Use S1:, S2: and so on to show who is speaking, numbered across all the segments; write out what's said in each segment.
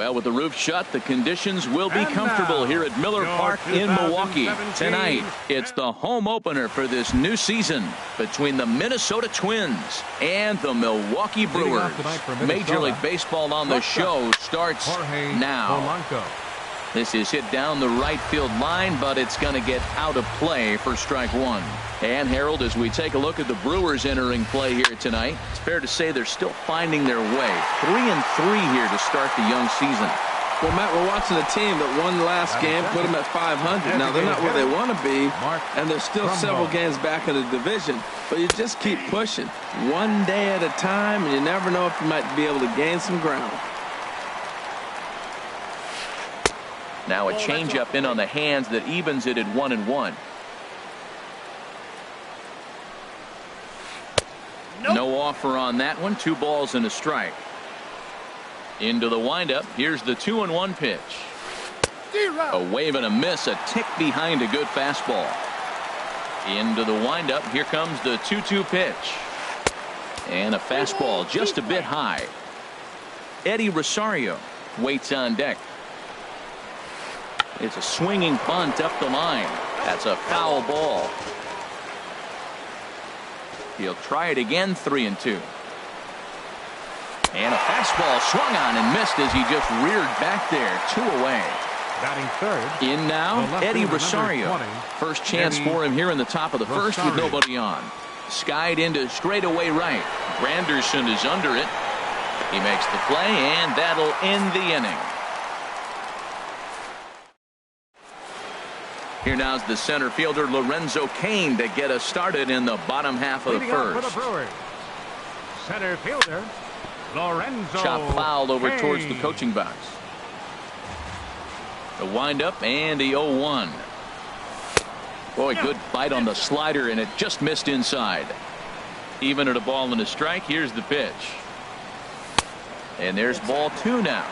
S1: Well, with the roof shut, the conditions will be comfortable here at Miller Park in Milwaukee. Tonight, it's the home opener for this new season between the Minnesota Twins and the Milwaukee Brewers. Major League Baseball on the show starts now. This is hit down the right field line, but it's going to get out of play for strike one. And Harold, as we take a look at the Brewers entering play here tonight, it's fair to say they're still finding their way. 3-3 here to start the young season.
S2: Well, Matt, we're watching a team that won last game, put them at 500. Now, they're not where they want to be, and they're still several games back in the division. But you just keep pushing one day at a time, and you never know if you might be able to gain some ground.
S1: Now a changeup in on the hands that evens it at 1-1. No offer on that one. 2 balls and a strike. Into the windup. Here's the 2-1 pitch. A wave and a miss. A tick behind a good fastball. Into the windup. Here comes the 2-2 pitch. And a fastball just a bit high. Eddie Rosario waits on deck. It's a swinging bunt up the line. That's a foul ball. He'll try it again. 3-2. And a fastball swung on and missed as he just reared back there. 2 away.
S3: Batting third.
S1: In now, Eddie Rosario. First chance for him here in the top of the first with nobody on. Skied into straightaway right. Granderson is under it. He makes the play, and that'll end the inning. Here now's the center fielder Lorenzo Cain to get us started in the bottom half of the first.
S3: Center fielder Lorenzo.
S1: Chop fouled over
S3: Cain
S1: towards the coaching box. The windup and the 0-1. Boy, good bite on the slider, and it just missed inside. Even at a ball and a strike. Here's the pitch. And there's ball 2 now.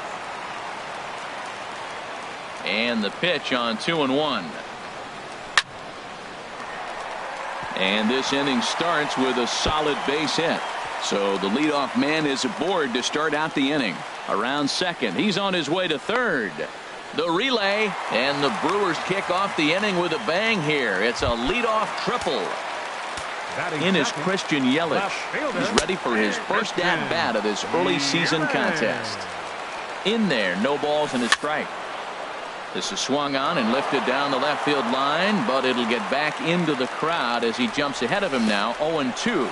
S1: And the pitch on 2-1. And this inning starts with a solid base hit. So the leadoff man is aboard to start out the inning. Around second. He's on his way to third. The relay, and the Brewers kick off the inning with a bang here. It's a leadoff triple. In is Christian Yelich. He's ready for his first at-bat of this early season contest. In there, no balls and a strike. This is swung on and lifted down the left field line, but it'll get back into the crowd as he jumps ahead of him now. 0-2.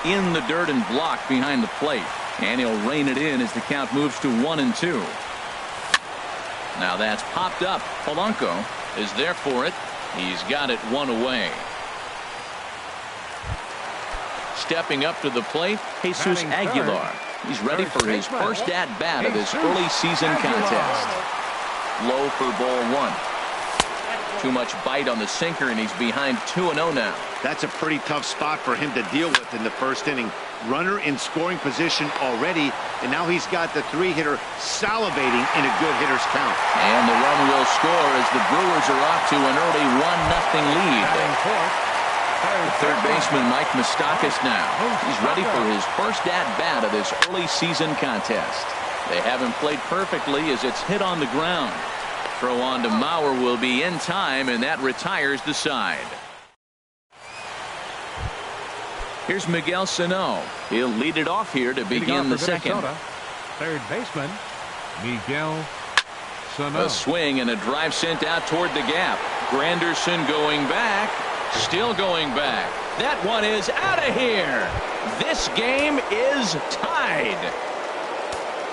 S1: In the dirt and blocked behind the plate. And he'll rein it in as the count moves to 1-2. Now that's popped up. Polanco is there for it. He's got it 1 away. Stepping up to the plate, Jesus Aguilar. He's ready for his first at-bat of this early season contest. Low for ball 1. Too much bite on the sinker, and he's behind 2-0 now.
S4: That's a pretty tough spot for him to deal with in the first inning. Runner in scoring position already, and now he's got the 3-hitter salivating in a good hitter's count.
S1: And the run will score as the Brewers are off to an early 1-0 lead. Third baseman Mike Moustakas now. He's ready for his first at-bat of this early season contest. They haven't played perfectly as it's hit on the ground. Throw on to Mauer will be in time, and that retires the side. Here's Miguel Sano. He'll lead it off here to begin the second.
S3: Third baseman Miguel Sano.
S1: A swing and a drive sent out toward the gap. Granderson going back. Still going back. That one is out of here. This game is tied.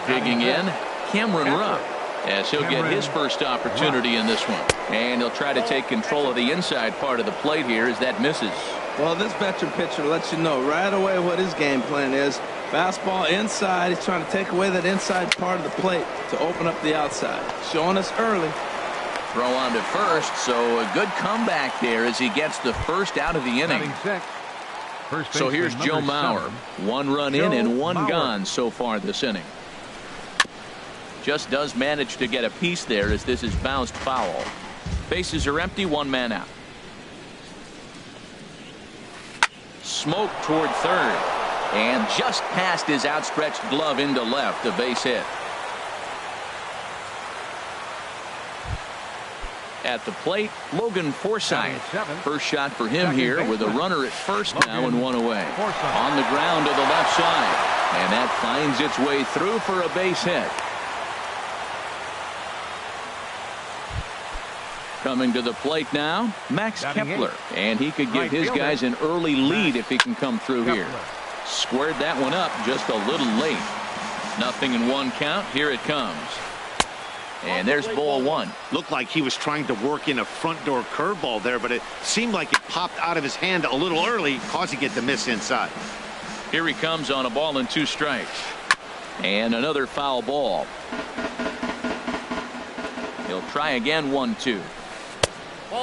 S1: Digging in, Cameron Rupp, as he'll get his first opportunity in this one. And he'll try to take control of the inside part of the plate here as that misses.
S2: Well, this veteran pitcher lets you know right away what his game plan is. Fastball inside. He's trying to take away that inside part of the plate to open up the outside. Showing us early.
S1: Throw on to first, so a good comeback there as he gets the first out of the inning. So here's Joe Mauer. 1 run in and 1 gone so far this inning. Just does manage to get a piece there as this is bounced foul. Bases are empty, 1 man out. Smoke toward third, and just past his outstretched glove into left, a base hit. At the plate, Logan Forsythe. First shot for him here with a runner at first now and one away. On the ground to the left side. And that finds its way through for a base hit. Coming to the plate now, Max Kepler. And he could give his guys an early lead if he can come through here. Squared that one up just a little late. 0-1 count. Here it comes. And there's ball one.
S4: Looked like he was trying to work in a front door curveball there, but it seemed like it popped out of his hand a little early, causing it to miss inside.
S1: Here he comes on a ball and 2 strikes. And another foul ball. He'll try again, 1-2.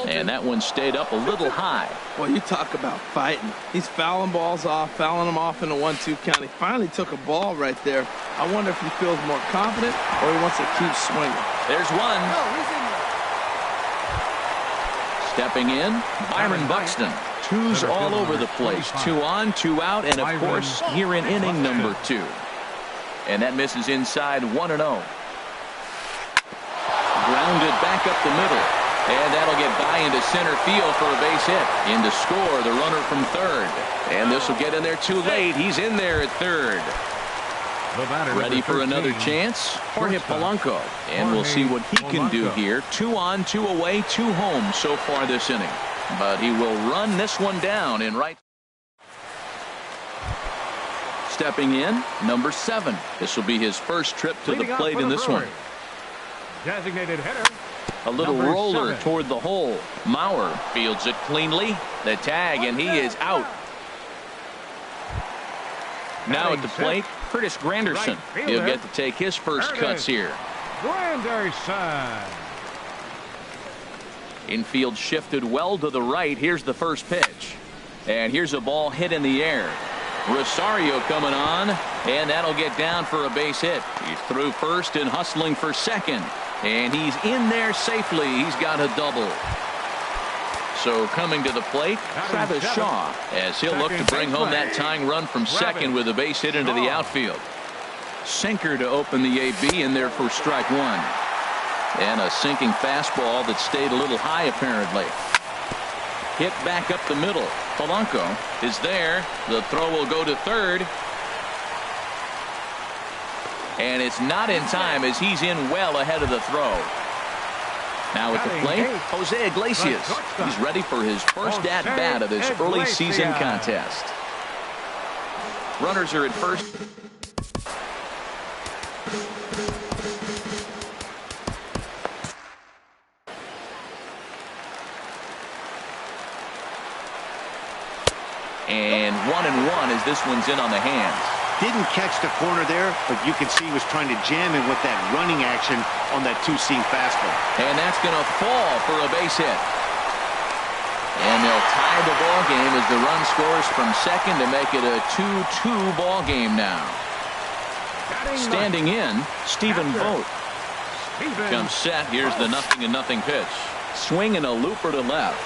S1: And that one stayed up a little high.
S2: Well, you talk about fighting. He's fouling balls off, fouling them off in a 1-2 count. He finally took a ball right there. I wonder if he feels more confident or he wants to keep swinging.
S1: There's one. Stepping in, Byron Buxton. 2s all over the place. 2 on, 2 out, and of course, here in inning number 2. And that misses inside 1-0. Grounded back up the middle. And that'll get by into center field for a base hit. In to score, the runner from third. And this will get in there too late. He's in there at third. Ready for another chance? Jorge Polanco. And we'll see what he can do here. 2 on, 2 away, 2 home so far this inning. But he will run this one down in right. Stepping in, number 7. This will be his first trip to the plate in this one.
S3: Designated hitter.
S1: A little roller toward the hole. Mauer fields it cleanly. The tag, and he is out. Now at the plate, Curtis Granderson. He'll get to take his first cuts here.
S3: Granderson.
S1: Infield shifted well to the right. Here's the first pitch. And here's a ball hit in the air. Rosario coming on, and that'll get down for a base hit. He's through first and hustling for second. And he's in there safely. He's got a double. So coming to the plate, Travis Shaw, as he'll look to bring home that tying run from second with a base hit into the outfield. Sinker to open the AB in there for strike 1. And a sinking fastball that stayed a little high apparently. Hit back up the middle. Polanco is there. The throw will go to third. And it's not in time as he's in well ahead of the throw. Now at the plate, Jose Iglesias. He's ready for his first at-bat of this early season contest. Runners are at first. And 1-1 as this one's in on the hands.
S4: Didn't catch the corner there, but you can see he was trying to jam him with that running action on that 2-seam fastball.
S1: And that's going to fall for a base hit. And they'll tie the ball game as the run scores from second to make it a 2-2 ball game now. Standing in, Stephen Vogt. Comes set. Here's the 0-0 pitch. Swing and a looper to left.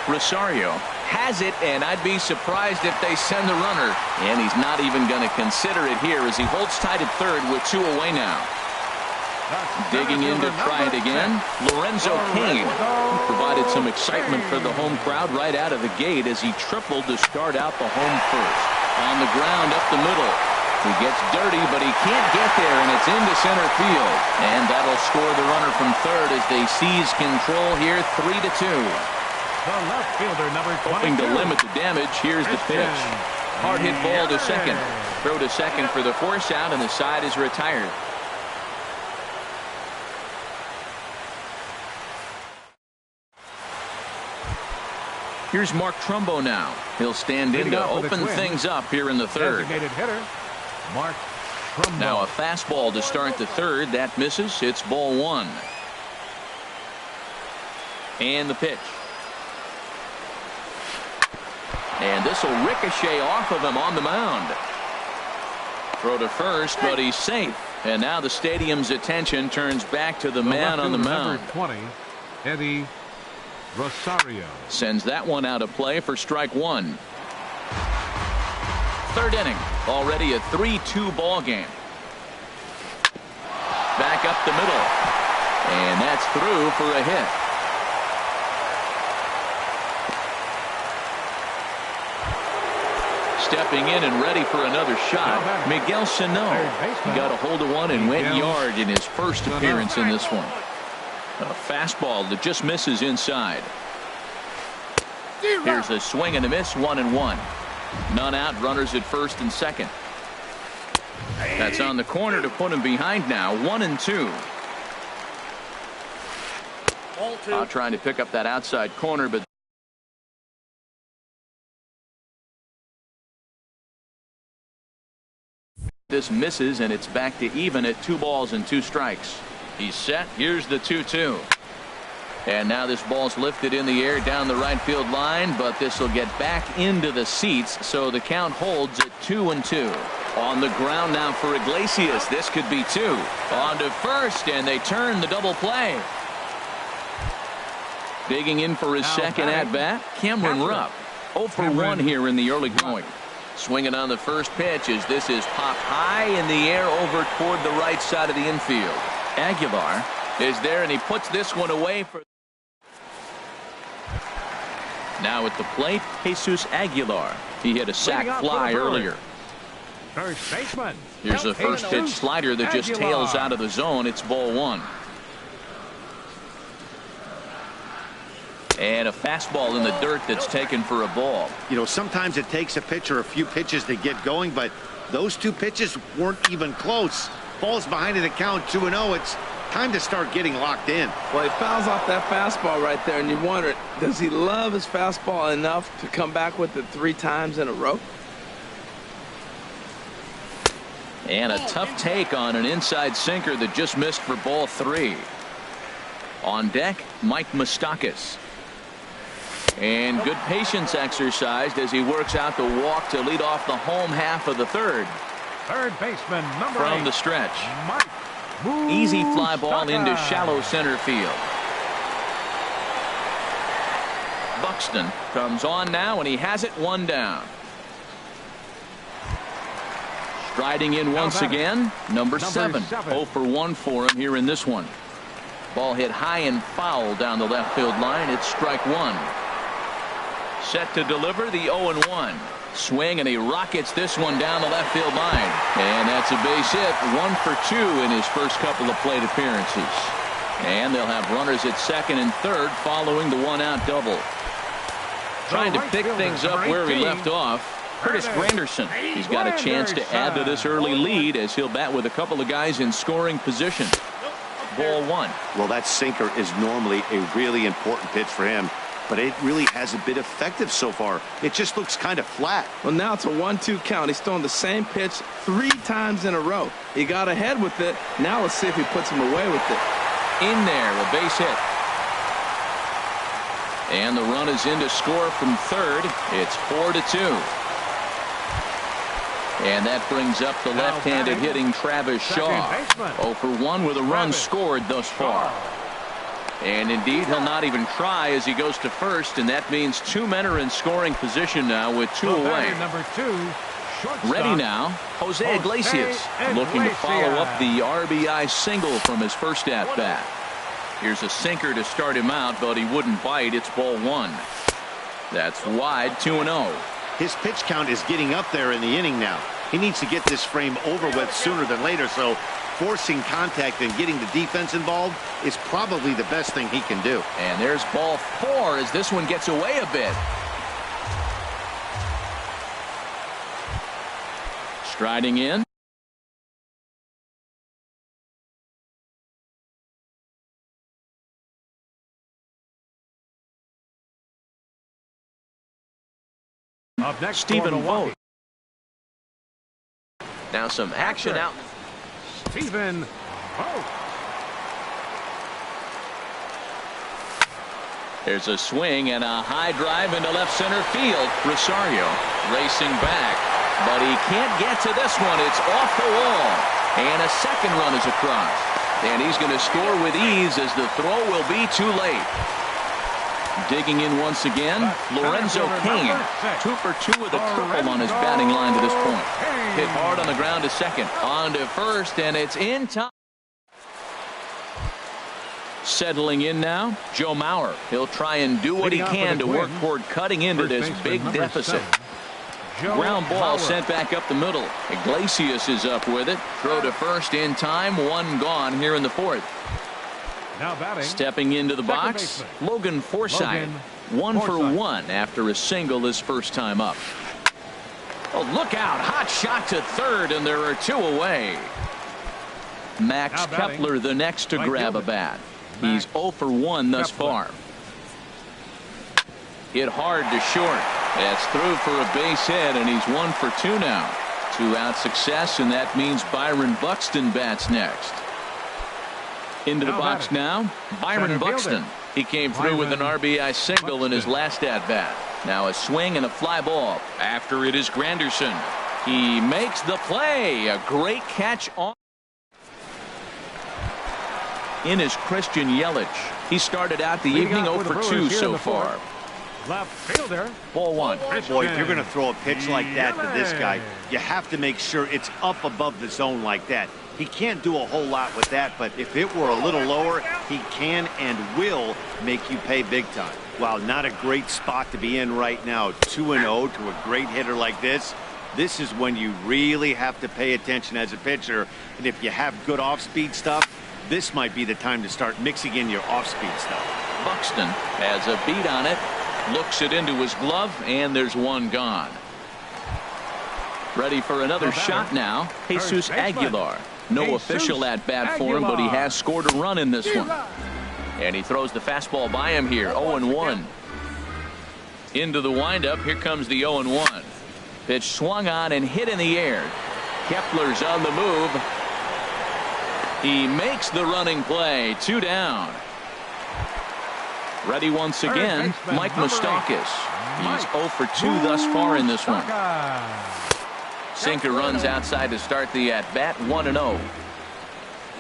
S1: Rosario has it, and I'd be surprised if they send the runner. And he's not even going to consider it here as he holds tight at third with 2 away now. Digging in to try it again, Lorenzo Cain provided some excitement for the home crowd right out of the gate as he tripled to start out the home first. On the ground up the middle. He gets dirty, but he can't get there, and it's into center field. And that'll score the runner from third as they seize control here, 3-2.
S3: The left fielder, number 22.
S1: Hoping to limit the damage. Here's the pitch. Hard hit ball to second. Throw to second for the force out, and the side is retired. Here's Mark Trumbo now. He'll stand in to open things up here in the third.
S3: Designated hitter, Mark Trumbo.
S1: Now a fastball to start the third. That misses. It's ball 1. And the pitch. And this will ricochet off of him on the mound. Throw to first, but he's safe. And now the stadium's attention turns back to the man on the mound.
S3: Number 20, Eddie Rosario.
S1: Sends that one out of play for strike 1. Third inning. Already a 3-2 ball game. back up the middle. And that's through for a hit. Stepping in and ready for another shot, Miguel Sano. He got a hold of one and went yard in his first appearance in this one. A fastball that just misses inside. Here's a swing and a miss, 1-1. None out, runners at first and second. That's on the corner to put him behind now, 1-2. Trying to pick up that outside corner, but this misses, and it's back to even at 2 balls and 2 strikes. He's set. Here's the 2-2. And now this ball's lifted in the air down the right field line, but this will get back into the seats, so the count holds at 2-2. On the ground now for Iglesias. This could be 2. On to first, and they turn the double play. Digging in for his second at-bat, Cameron Rupp. 0 for 1 here in the early going. Swinging on the first pitch as this is popped high in the air over toward the right side of the infield. Aguilar is there, and he puts this one away for. Now at the plate, Jesus Aguilar. He hit a sac fly earlier.
S3: First baseman.
S1: Here's a first pitch slider that just tails out of the zone. It's ball 1. And a fastball in the dirt that's taken for a ball.
S4: You know, sometimes it takes a pitcher a few pitches to get going, but those 2 pitches weren't even close. Ball's behind in the count, 2-0. It's time to start getting locked in.
S2: Well, he fouls off that fastball right there, and you wonder, does he love his fastball enough to come back with it 3 times in a row?
S1: And a tough take on an inside sinker that just missed for ball 3. On deck, Mike Moustakas. And good patience exercised as he works out the walk to lead off the home half of the third.
S3: Third baseman, number 8.
S1: From the stretch.
S3: Mike
S1: Easy fly ball into shallow center field. Buxton comes on now, and he has it 1 down. Striding in once again, number 7. 0 for 1 for him here in this one. Ball hit high and foul down the left field line. It's strike 1. Set to deliver the 0-1. Swing, and he rockets this one down the left field line. And that's a base hit. 1 for 2 in his first couple of plate appearances. And they'll have runners at second and third following the 1-out double. Trying to pick things up where he left off, Curtis Granderson. He's got a chance to add to this early lead as he'll bat with a couple of guys in scoring position. Ball 1.
S4: Well, that sinker is normally a really important pitch for him, but it really hasn't been effective so far. It just looks kind of flat.
S2: Well, now it's a 1-2 count. He's throwing the same pitch 3 times in a row. He got ahead with it. Now let's see if he puts him away with it.
S1: In there, a base hit. And the run is in to score from third. It's 4-2. And that brings up the left-handed hitting Travis Shaw. 0 for 1 with a run scored thus far. And indeed, he'll not even try as he goes to first, and that means 2 men are in scoring position now with 2 away.
S3: Number 2,
S1: ready now, Jose Iglesias looking to follow up the RBI single from his first at-bat. Here's a sinker to start him out, but he wouldn't bite. It's ball 1. That's wide, 2-0.
S4: His pitch count is getting up there in the inning now. He needs to get this frame over with sooner than later, so forcing contact and getting the defense involved is probably the best thing he can do.
S1: And there's ball 4 as this one gets away a bit. Striding in.
S3: Up next,
S1: Stephen Vogt. Now some action out.
S3: Stephen Vogt.
S1: There's a swing and a high drive into left center field. Rosario racing back, but he can't get to this one. It's off the wall, and a second run is across. And he's going to score with ease as the throw will be too late. Digging in once again, Lorenzo Cain. 2 for 2 with a triple on his batting line to this point. Hit hard on the ground to second. On to first, and it's in time. Settling in now, Joe Mauer. He'll try and do what he can to work toward cutting into this big deficit. Ground ball sent back up the middle. Iglesias is up with it. Throw to first in time. One gone here in the fourth.
S3: Now batting.
S1: Stepping into the box, Logan Forsythe. 1 for 1 after a single his first time up. Oh, look out. Hot shot to third, and there are 2 away. Max Kepler the next to grab a bat. He's 0 for 1 thus far. Hit hard to short. That's through for a base hit, and he's 1 for 2 now. 2-out success, and that means Byron Buxton bats next. Into the box now, Byron Buxton. He came through with an RBI single in his last at-bat. Now a swing and a fly ball. After it is Granderson. He makes the play. A great catch on. In is Christian Yelich. He started out the evening 0 for 2 so far.
S3: Left fielder.
S1: Ball 1.
S4: Boy, if you're going to throw a pitch like that to this guy, you have to make sure it's up above the zone like that. He can't do a whole lot with that, but if it were a little lower, he can and will make you pay big time. Wow, not a great spot to be in right now. 2-0 to a great hitter like this. This is when you really have to pay attention as a pitcher. And if you have good off-speed stuff, this might be the time to start mixing in your off-speed stuff.
S1: Buxton has a beat on it. Looks it into his glove, and there's 1 gone. Ready for another shot now. Jesus Aguilar. No official at bat for him, but he has scored a run in this one. And he throws the fastball by him here. 0-1. Into the windup. Here comes the 0-1. Pitch swung on and hit in the air. Kepler's on the move. He makes the running play. 2 down. Ready once again, Mike Moustakas. He's 0 for 2 thus far in this one. Sinker runs outside to start the at-bat. 1-0.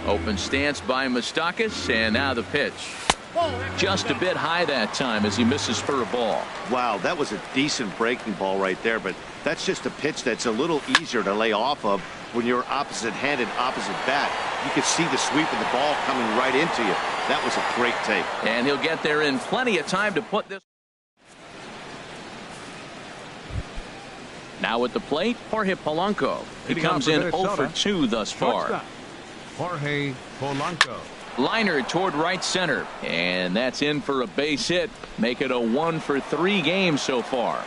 S1: Open stance by Moustakas, and now the pitch. Just a bit high that time as he misses for a ball.
S4: Wow, that was a decent breaking ball right there, but that's just a pitch that's a little easier to lay off of when you're opposite-handed, opposite bat. You can see the sweep of the ball coming right into you. That was a great take.
S1: And he'll get there in plenty of time to put this. Now at the plate, Jorge Polanco. He comes in 0 for 2 thus far.
S3: Jorge Polanco.
S1: Liner toward right center, and that's in for a base hit. Make it a 1 for 3 game so far.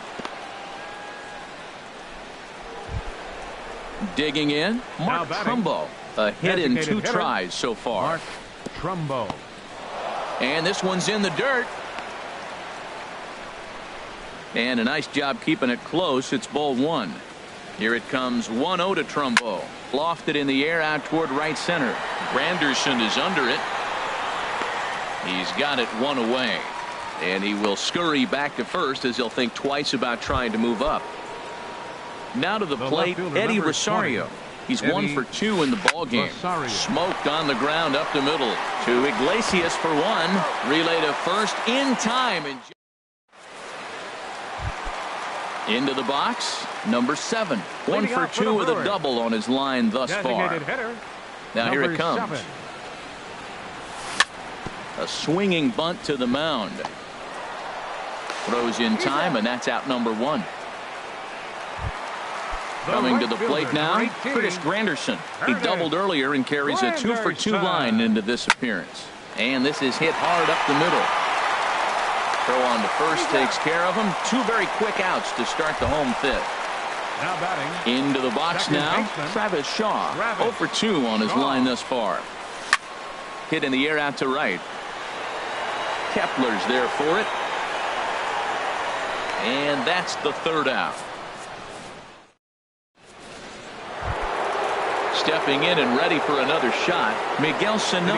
S1: Digging in, Mark Trumbo. A hit in 2 tries so far.
S3: Mark Trumbo.
S1: And this one's in the dirt. And a nice job keeping it close. It's ball 1. Here it comes. 1-0 to Trumbo. Lofted in the air out toward right center. Granderson is under it. He's got it 1 away. And he will scurry back to first as he'll think twice about trying to move up. Now to the plate, Eddie Rosario. He's 1 for 2 in the ball game. Smoked on the ground up the middle. To Iglesias for 1. Relay to first in time. And into the box, number 7. 1 for 2 with a double on his line thus far. Now here it comes. A swinging bunt to the mound. Throws in time, and that's out number 1. Coming to the plate now, Curtis Granderson. He doubled earlier and carries a 2 for 2 line into this appearance. And this is hit hard up the middle. Throw on to first takes care of him. 2 very quick outs to start the home 5th.
S3: Now batting.
S1: Into the box now, Travis Shaw. 0 for 2 on his line thus far. Hit in the air out to right. Kepler's there for it. And that's the 3rd out. Stepping in and ready for another shot, Miguel Sano.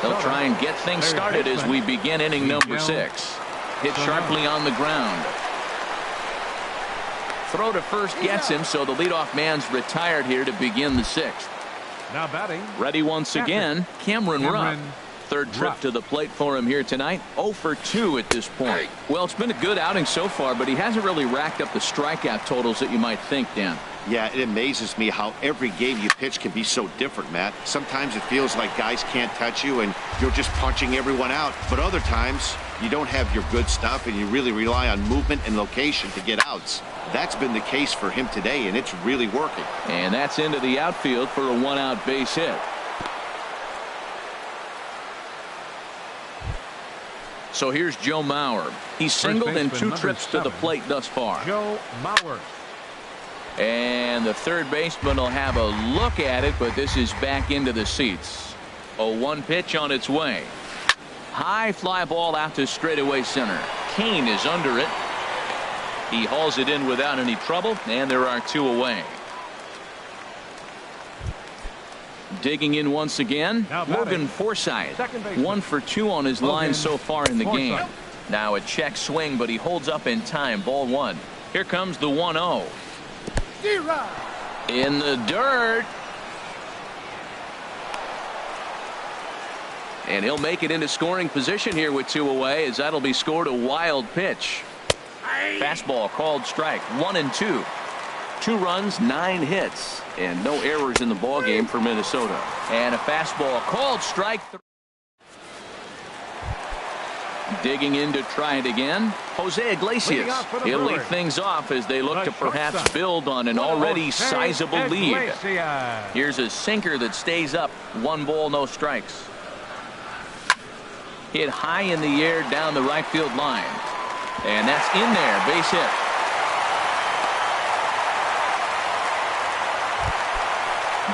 S1: They'll try and get things started as we begin inning number 6. Hit sharply on the ground. Throw to first gets him, so the leadoff man's retired here to begin the 6th.
S3: Now batting.
S1: Ready once again, Cameron Rupp. Third trip to the plate for him here tonight. 0 for 2 at this point. Well, it's been a good outing so far, but he hasn't really racked up the strikeout totals that you might think, Dan.
S4: Yeah, it amazes me how every game you pitch can be so different, Matt. Sometimes it feels like guys can't touch you and you're just punching everyone out. But other times you don't have your good stuff and you really rely on movement and location to get outs. That's been the case for him today, and it's really working.
S1: And that's into the outfield for a one-out base hit. So here's Joe Mauer. He's singled in 2 trips to the plate thus far.
S3: Joe Mauer.
S1: And the third baseman will have a look at it, but this is back into the seats. A 1 pitch on its way. High fly ball out to straightaway center. Kane is under it. He hauls it in without any trouble, and there are 2 away. Digging in once again, Morgan Forsythe. 1 for 2 on his line so far in the game. Now a check swing, but he holds up in time. Ball 1. Here comes the 1-0. In the dirt. And he'll make it into scoring position here with 2 away, as that'll be scored a wild pitch. Fastball called strike. 1-2. 2 runs, 9 hits, and no errors in the ball game for Minnesota. And a fastball called strike. Digging in to try it again. Jose Iglesias. He'll lead things off as they look to perhaps build on an already sizable lead. Here's a sinker that stays up. 1 ball, no strikes. Hit high in the air down the right field line. And that's in there. Base hit.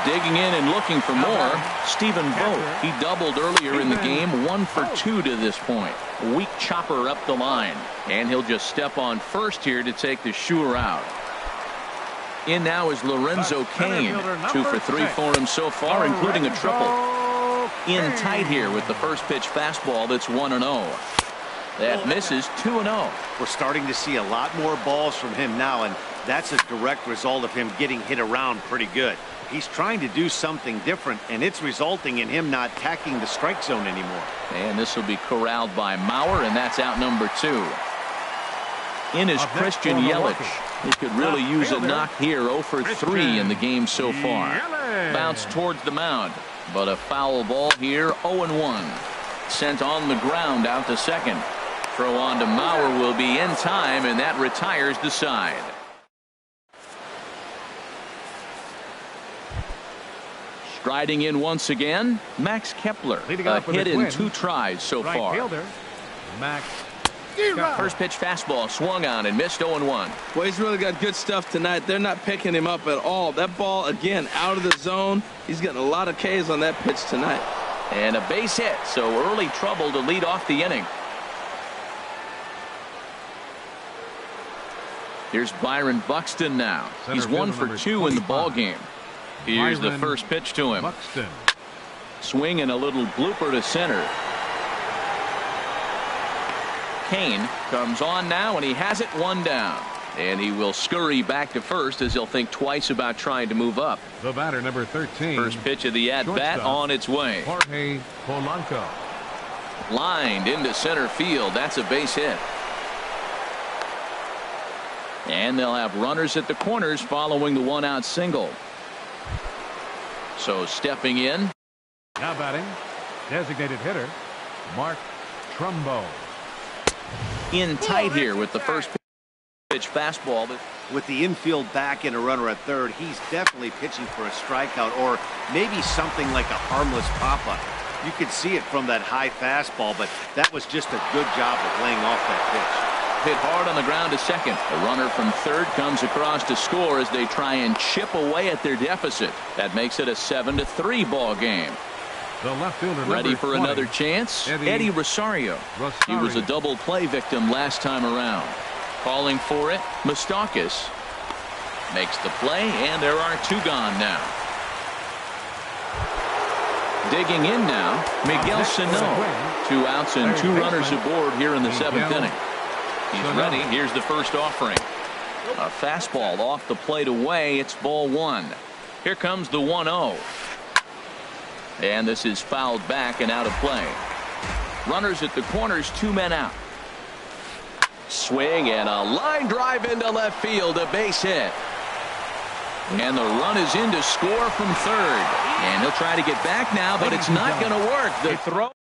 S1: Digging in and looking for more. Stephen Vogt. He doubled earlier in the game. 1 for 2 to this point. Weak chopper up the line. And he'll just step on first here to take the Shure out. In now is Lorenzo Cain. 2 for 3 for him so far, including a triple. In tight here with the first pitch fastball that's 1-0. That misses. 2-0.
S4: We're starting to see a lot more balls from him now, and that's a direct result of him getting hit around pretty good. He's trying to do something different, and it's resulting in him not attacking the strike zone anymore.
S1: And this will be corralled by Mauer, and that's out number 2. In is Christian Yelich. He could really use a knock here. 0 for 3 in the game so far. Bounce towards the mound, but a foul ball here. 0-1. Sent on the ground out to second. Throw on to Mauer will be in time, and that retires the side. Striding in once again, Max Kepler. A hit in 2 tries so far.
S3: Max.
S1: First pitch fastball swung on and missed. 0-1.
S2: Well, he's really got good stuff tonight. They're not picking him up at all. That ball, again, out of the zone. He's getting a lot of Ks on that pitch tonight.
S1: And a base hit, so early trouble to lead off the inning. Here's Byron Buxton now. He's 1 for 2 in the ball game. Here's the first pitch to him.
S3: Buxton.
S1: Swing and a little blooper to center. Kane comes on now, and he has it 1 down. And he will scurry back to first as he'll think twice about trying to move up.
S3: The batter, number 13.
S1: First pitch of the at-bat on its way.
S3: Jorge Polanco.
S1: Lined into center field. That's a base hit. And they'll have runners at the corners following the 1-out single. So stepping in.
S3: Now batting, designated hitter, Mark Trumbo.
S1: In tight here with the first pitch fastball.
S4: With the infield back and a runner at third, he's definitely pitching for a strikeout or maybe something like a harmless pop-up. You could see it from that high fastball, but that was just a good job of laying off that pitch.
S1: Hit hard on the ground to second. A runner from third comes across to score as they try and chip away at their deficit. That makes it a 7-3 ball game.
S3: The left fielder,
S1: ready for
S3: 20,
S1: another chance. Eddie Rosario. He was a double play victim last time around. Calling for it, Moustakas makes the play, and there are 2 gone now. Digging in now, Miguel Sano. 2 outs and 2 runners aboard here in the 7th inning. He's ready. Here's the first offering. A fastball off the plate away. It's ball 1. Here comes the 1-0. And this is fouled back and out of play. Runners at the corners, 2 men out. Swing and a line drive into left field, a base hit. And the run is in to score from third. And he'll try to get back now, but it's not going to work. The throw.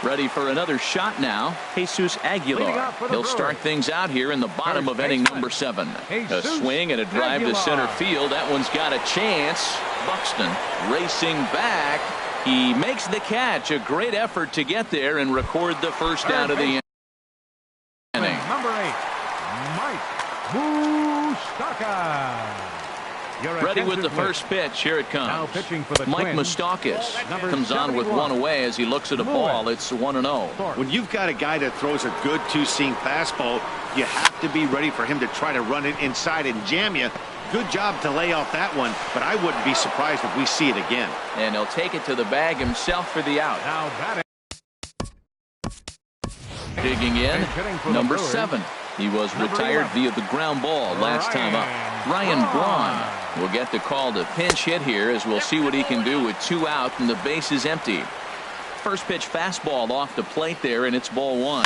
S1: Ready for another shot now. ksc2339. He'll start things out here in the bottom of inning number 7. A swing and a drive to center field. That one's got a chance. Buxton racing back. He makes the catch. A great effort to get there and record the first down of the inning.
S3: Number 8, Mike Moustakas.
S1: Ready with the first pitch. Here it comes.
S3: Now pitching for the
S1: Mike
S3: Twins.
S1: Moustakas comes
S3: 71.
S1: on with one away as he looks at a ball. It's 1-0.
S4: When you've got a guy that throws a good two-seam fastball, you have to be ready for him to try to run it inside and jam you. Good job to lay off that one, but I wouldn't be surprised if we see it again.
S1: And he'll take it to the bag himself for the out.
S3: Now batting.
S1: Digging in, number 7. He was retired via the ground ball last time up. Ryan Braun will get the call to pinch hit here, as we'll see what he can do with 2 out and the base is empty. First pitch fastball off the plate there, and it's ball 1.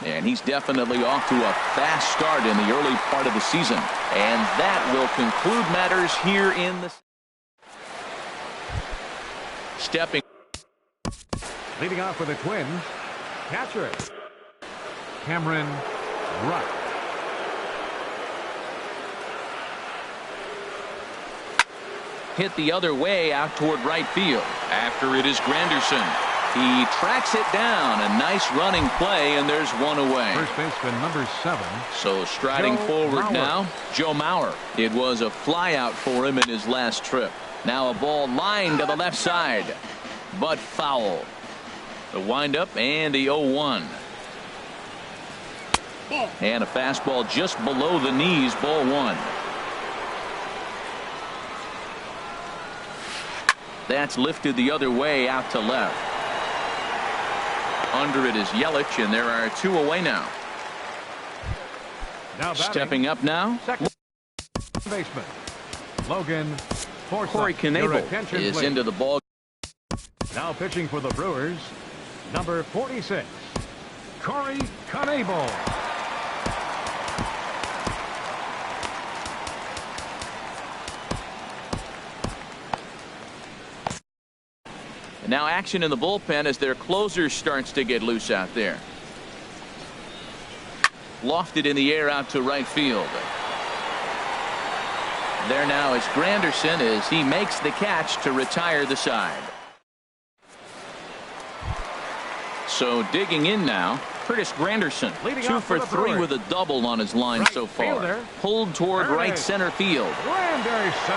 S1: And he's definitely off to a fast start in the early part of the season. And that will conclude matters here in the stepping.
S3: Leading off for the Twins, catcher Cameron Rupp.
S1: Hit the other way out toward right field. After it is Granderson. He tracks it down. A nice running play, and there's one away.
S3: First baseman number 7.
S1: So striding
S3: Joe
S1: forward
S3: Mauer.
S1: now, Joe Mauer. It was a fly out for him in his last trip. Now a ball lined to the left side, but foul. The windup and the 0-1. And a fastball just below the knees, ball 1. That's lifted the other way out to left. Under it is Yelich, and there are 2 away now.
S3: Now batting,
S1: Stepping up now,
S3: second baseman Logan Forsythe.
S1: Corey
S3: Your
S1: Knebel
S3: attention,
S1: is
S3: please.
S1: into the ball.
S3: Now pitching for the Brewers, number 46, Corey Knebel.
S1: And now action in the bullpen as their closer starts to get loose out there. Lofted in the air out to right field. There now is Granderson as he makes the catch to retire the side. So digging in now, Curtis Granderson,
S3: Leading
S1: 2
S3: off
S1: for
S3: for the
S1: 3
S3: Brewers.
S1: with a double on his line
S3: Right
S1: so far.
S3: fielder.
S1: Pulled toward
S3: There it
S1: right
S3: is.
S1: center field.
S3: Granderson.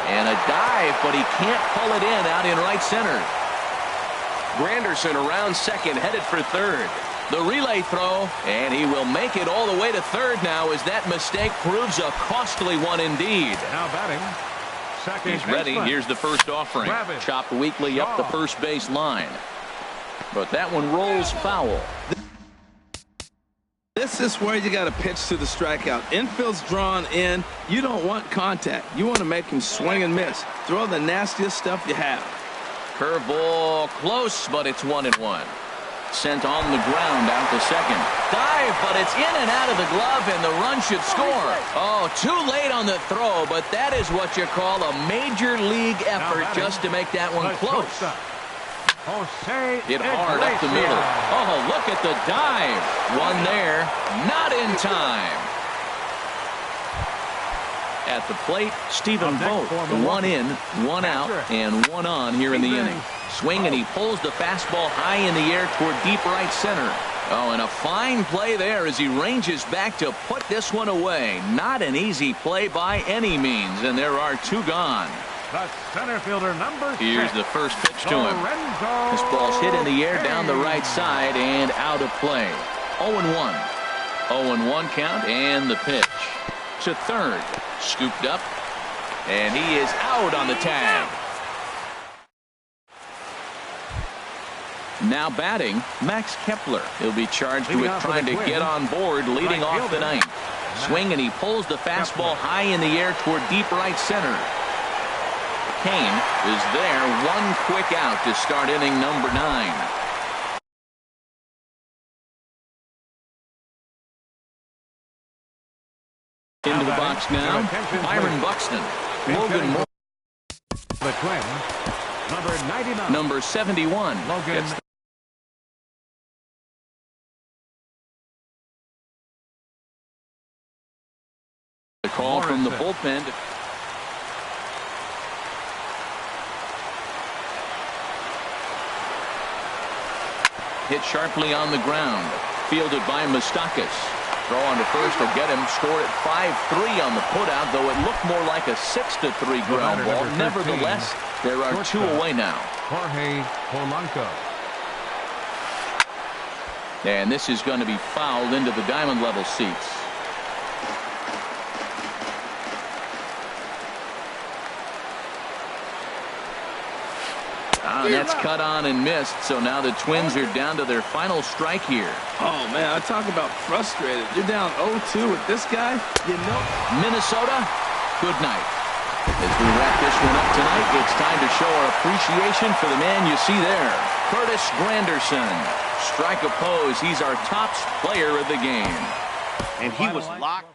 S1: And a dive, but he can't pull it in out in right center. Granderson around second, headed for third. The relay throw, and he will make it all the way to third now, as that mistake proves a costly one indeed.
S3: Now batting, second
S1: He's ready.
S3: baseman.
S1: Here's the first offering.
S3: Travis
S1: Chopped weakly up the
S3: Shaw.
S1: first base line. But that one rolls foul.
S2: This is where you got to pitch to the strikeout. Infield's drawn in. You don't want contact. You want to make him swing and miss. Throw the nastiest stuff you have.
S1: Curveball close, but it's 1-1. Sent on the ground out to second. Dive, but it's in and out of the glove, and the run should score. Oh, too late on the throw, but that is what you call a major league effort just to make that one close.
S3: Jose
S1: Hit hard up the middle. Oh, look at the dive. One there, not in time. At the plate, Stephen Vogt. 1 in, 1 out, and 1 on here in the inning. Swing, and he pulls the fastball high in the air toward deep right center. Oh, and a fine play there as he ranges back to put this one away. Not an easy play by any means, and there are 2 gone.
S3: The center fielder number 6.
S1: Here's the first pitch to him. This ball's hit in the air down the right side and out of play. 0-1. 0-1 count, and the pitch to third. Scooped up, and he is out on the tag. Now batting, Max Kepler. He'll be charged with trying to get on board, leading off the ninth. Swing, and he pulls the fastball high in the air toward deep right center. Kane is there. One quick out to start inning number 9. Into the box now, Byron Buxton. Logan Moore.
S3: The Twins, number 99.
S1: Number 71.
S3: Logan.
S1: Gets the call from the bullpen. Hit sharply on the ground. Fielded by Moustakas. Throw on to first will get him. Score at 5-3 on the putout, though it looked more like a 6-3 ground ball. Nevertheless, there are 2 away now.
S3: Jorge Polanco.
S1: And this is going to be fouled into the diamond level seats. That's cut on and missed, so now the Twins are down to their final strike here.
S2: Oh, man, I talk about frustrated. You're down 0-2 with this guy, you know.
S1: Minnesota, good night. As we wrap this one up tonight, it's time to show our appreciation for the man you see there, Curtis Granderson. Strike a pose. He's our top player of the game.
S4: And he was locked.